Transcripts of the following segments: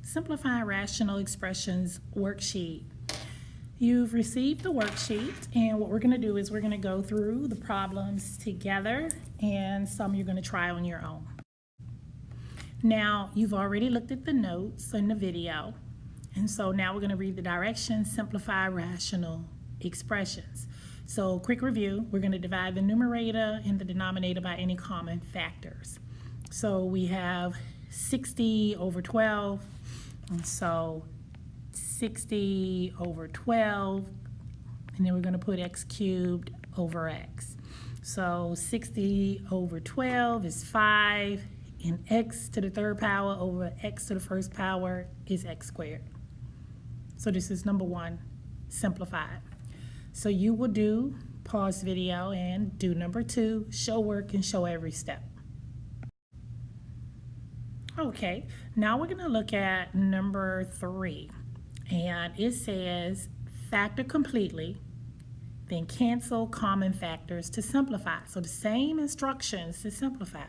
Simplifying Rational Expressions worksheet. You've received the worksheet, and what we're going to do is we're going to go through the problems together, and some you're going to try on your own. Now, you've already looked at the notes in the video, and so now we're going to read the directions, simplify rational expressions. So, quick review, we're going to divide the numerator and the denominator by any common factors. So we have 60 over 12, and so 60 over 12, and then we're going to put x cubed over x. So 60 over 12 is 5, and x to the third power over x to the first power is x squared. So this is number one, simplified. So you will do, pause video, and do number two, show work and show every step. Okay, now we're going to look at number 3, and it says factor completely, then cancel common factors to simplify. So the same instructions to simplify.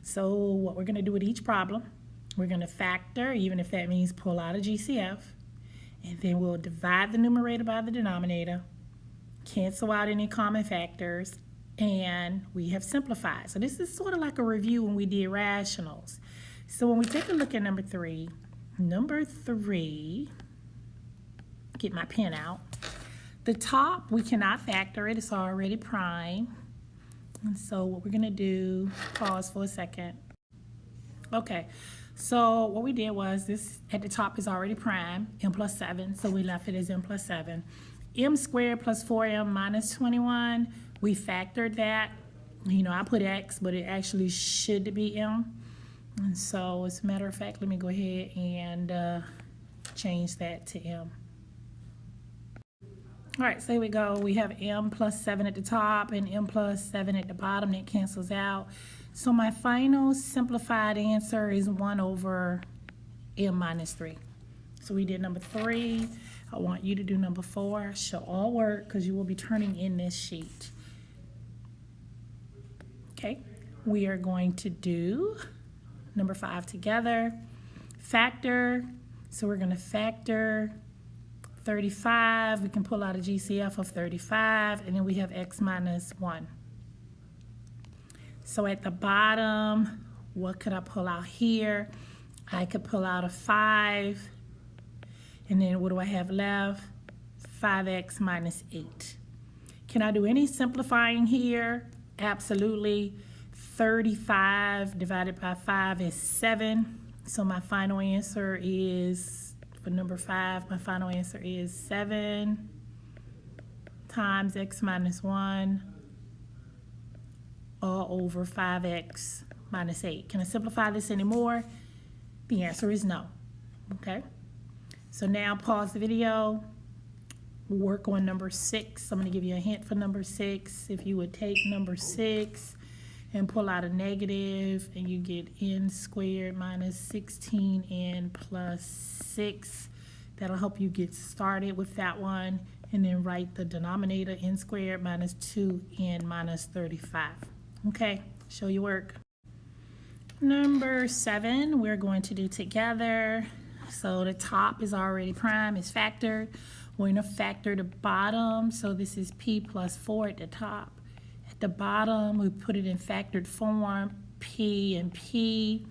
So what we're going to do with each problem, we're going to factor, even if that means pull out a GCF, and then we'll divide the numerator by the denominator, cancel out any common factors, and we have simplified. So this is sort of like a review when we did rationals. So when we take a look at number 3, get my pen out. The top, we cannot factor it, it's already prime. And so what we're gonna do, pause for a second. Okay, so what we did was this at the top is already prime, m plus 7, so we left it as m plus 7. M squared plus 4m minus 21, we factored that. You know, I put x, but it actually should be m. And so, as a matter of fact, let me go ahead and change that to m. All right, so here we go. We have m plus 7 at the top and m plus 7 at the bottom. That cancels out. So my final simplified answer is 1 over m minus 3. So we did number 3. I want you to do number 4. Show all work because you will be turning in this sheet. Okay, we are going to do number 5 together. Factor, so we're going to factor 35. We can pull out a GCF of 35, and then we have x minus 1. So at the bottom, what could I pull out here? I could pull out a 5, and then what do I have left? 5x minus 8. Can I do any simplifying here? Absolutely. 35 divided by 5 is 7. So my final answer is, for number 5, my final answer is 7 times x minus 1 all over 5x minus 8. Can I simplify this anymore? The answer is no. Okay. So now pause the video. Work on number 6. I'm going to give you a hint for number 6. If you would take number 6 and pull out a negative, and you get n squared minus 16n plus 6. That'll help you get started with that one. And then write the denominator, n squared minus 2n minus 35. Okay, show your work. Number 7, we're going to do together. So the top is already prime, it's factored. We're going to factor the bottom. So this is p plus 4 at the top. At the bottom, we put it in factored form, p and p,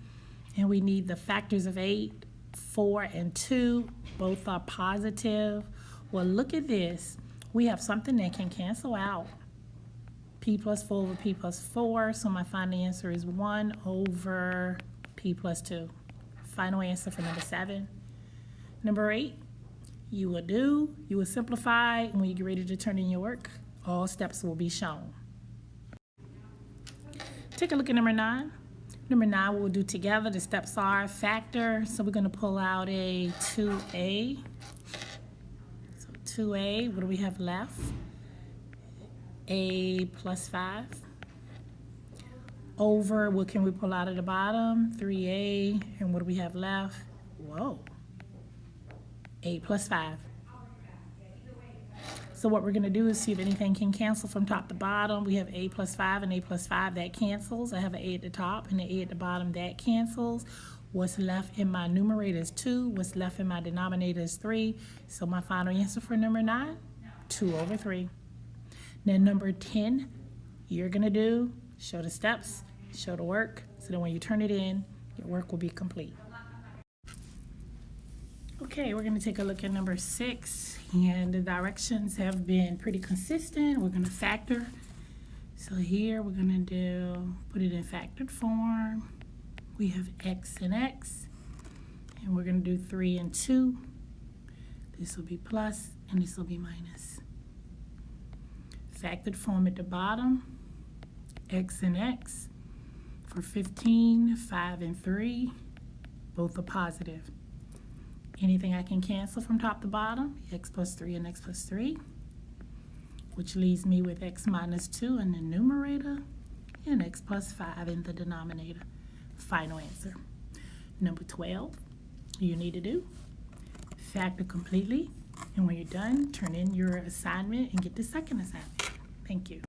and we need the factors of 8, 4, and 2. Both are positive. Well, look at this. We have something that can cancel out. P plus 4 over p plus 4, so my final answer is 1 over p plus 2. Final answer for number 7. Number 8, you will simplify, and when you get ready to turn in your work, all steps will be shown. Take a look at number 9. Number 9 we'll do together. The steps are factor. So we're going to pull out a 2a. So 2a, what do we have left? A plus 5. Over, what can we pull out at the bottom? 3a. And what do we have left? Whoa. A plus 5. So what we're going to do is see if anything can cancel from top to bottom. We have a plus 5 and a plus 5. That cancels. I have an a at the top and an a at the bottom. That cancels. What's left in my numerator is 2. What's left in my denominator is 3. So my final answer for number 9, 2 over 3. Now number 10, you're going to do, show the steps, show the work, so that when you turn it in, your work will be complete. Okay, we're going to take a look at number 6, and the directions have been pretty consistent. We're going to factor. So here we're going to put it in factored form. We have x and x, and we're going to do 3 and 2. This will be plus, and this will be minus. Factored form at the bottom, x and x. For 15, 5 and 3, both are positive. Anything I can cancel from top to bottom, x plus 3 and x plus 3, which leaves me with x minus 2 in the numerator and x plus 5 in the denominator. Final answer. Number 12, you need to do factor completely, and when you're done, turn in your assignment and get the second assignment. Thank you.